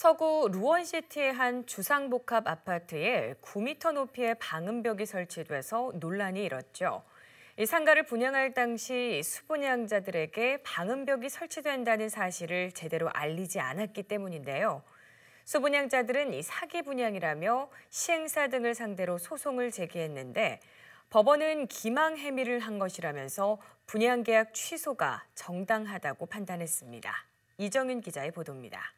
서구 루원시티의 한 주상복합 아파트에 9m 높이의 방음벽이 설치돼서 논란이 일었죠. 이 상가를 분양할 당시 수분양자들에게 방음벽이 설치된다는 사실을 제대로 알리지 않았기 때문인데요. 수분양자들은 이 사기 분양이라며 시행사 등을 상대로 소송을 제기했는데 법원은 기망 행위를 한 것이라면서 분양계약 취소가 정당하다고 판단했습니다. 이정윤 기자의 보도입니다.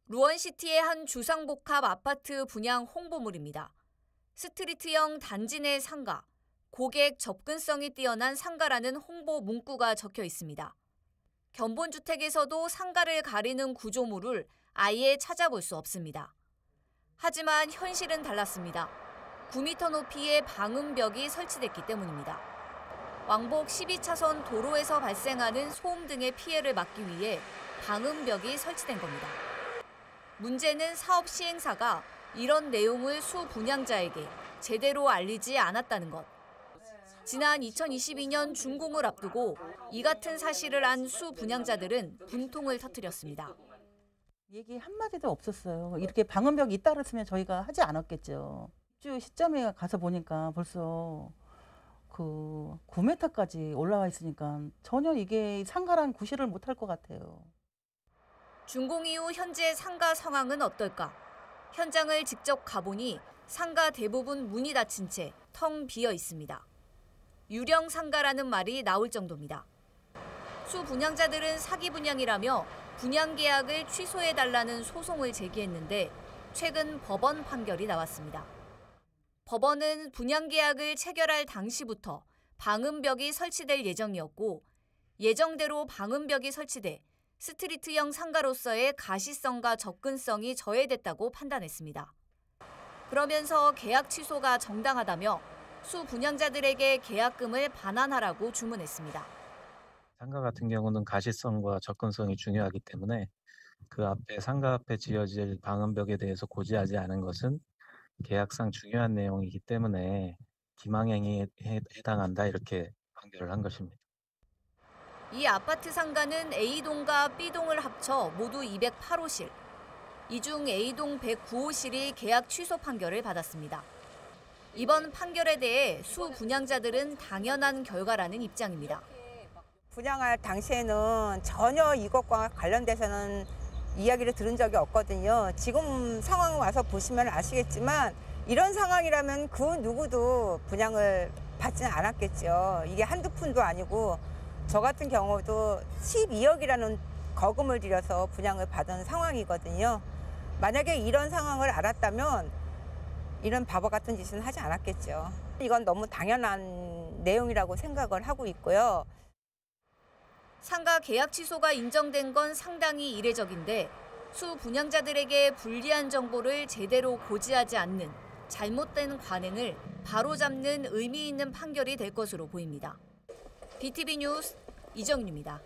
루원시티의 한 주상복합 아파트 분양 홍보물입니다. 스트리트형 단지 내 상가, 고객 접근성이 뛰어난 상가라는 홍보 문구가 적혀 있습니다. 견본주택에서도 상가를 가리는 구조물을 아예 찾아볼 수 없습니다. 하지만 현실은 달랐습니다. 9m 높이의 방음벽이 설치됐기 때문입니다. 왕복 12차선 도로에서 발생하는 소음 등의 피해를 막기 위해 방음벽이 설치된 겁니다. 문제는 사업 시행사가 이런 내용을 수분양자에게 제대로 알리지 않았다는 것. 지난 2022년 준공을 앞두고 이 같은 사실을 안 수분양자들은 분통을 터뜨렸습니다. 얘기 한마디도 없었어요. 이렇게 방음벽이 있다 그랬으면 저희가 하지 않았겠죠. 입주 시점에 가서 보니까 벌써 그 9m까지 올라와 있으니까 전혀 이게 상가란 구실을 못할 것 같아요. 준공 이후 현재 상가 상황은 어떨까? 현장을 직접 가보니 상가 대부분 문이 닫힌 채 텅 비어 있습니다. 유령 상가라는 말이 나올 정도입니다. 수분양자들은 사기 분양이라며 분양 계약을 취소해달라는 소송을 제기했는데 최근 법원 판결이 나왔습니다. 법원은 분양 계약을 체결할 당시부터 방음벽이 설치될 예정이었고 예정대로 방음벽이 설치돼 스트리트형 상가로서의 가시성과 접근성이 저해됐다고 판단했습니다. 그러면서 계약 취소가 정당하다며 수분양자들에게 계약금을 반환하라고 주문했습니다. 상가 같은 경우는 가시성과 접근성이 중요하기 때문에 그 앞에 상가 앞에 지어질 방음벽에 대해서 고지하지 않은 것은 계약상 중요한 내용이기 때문에 기망행위에 해당한다 이렇게 판결을 한 것입니다. 이 아파트 상가는 A동과 B동을 합쳐 모두 208호실. 이 중 A동 109호실이 계약 취소 판결을 받았습니다. 이번 판결에 대해 수분양자들은 당연한 결과라는 입장입니다. 분양할 당시에는 전혀 이것과 관련돼서는 이야기를 들은 적이 없거든요. 지금 상황 와서 보시면 아시겠지만 이런 상황이라면 그 누구도 분양을 받지는 않았겠죠. 이게 한두 푼도 아니고 저 같은 경우도 12억이라는 거금을 들여서 분양을 받은 상황이거든요. 만약에 이런 상황을 알았다면 이런 바보 같은 짓은 하지 않았겠죠. 이건 너무 당연한 내용이라고 생각을 하고 있고요. 상가 계약 취소가 인정된 건 상당히 이례적인데 수분양자들에게 불리한 정보를 제대로 고지하지 않는 잘못된 관행을 바로잡는 의미 있는 판결이 될 것으로 보입니다. BTV 뉴스 이정윤입니다.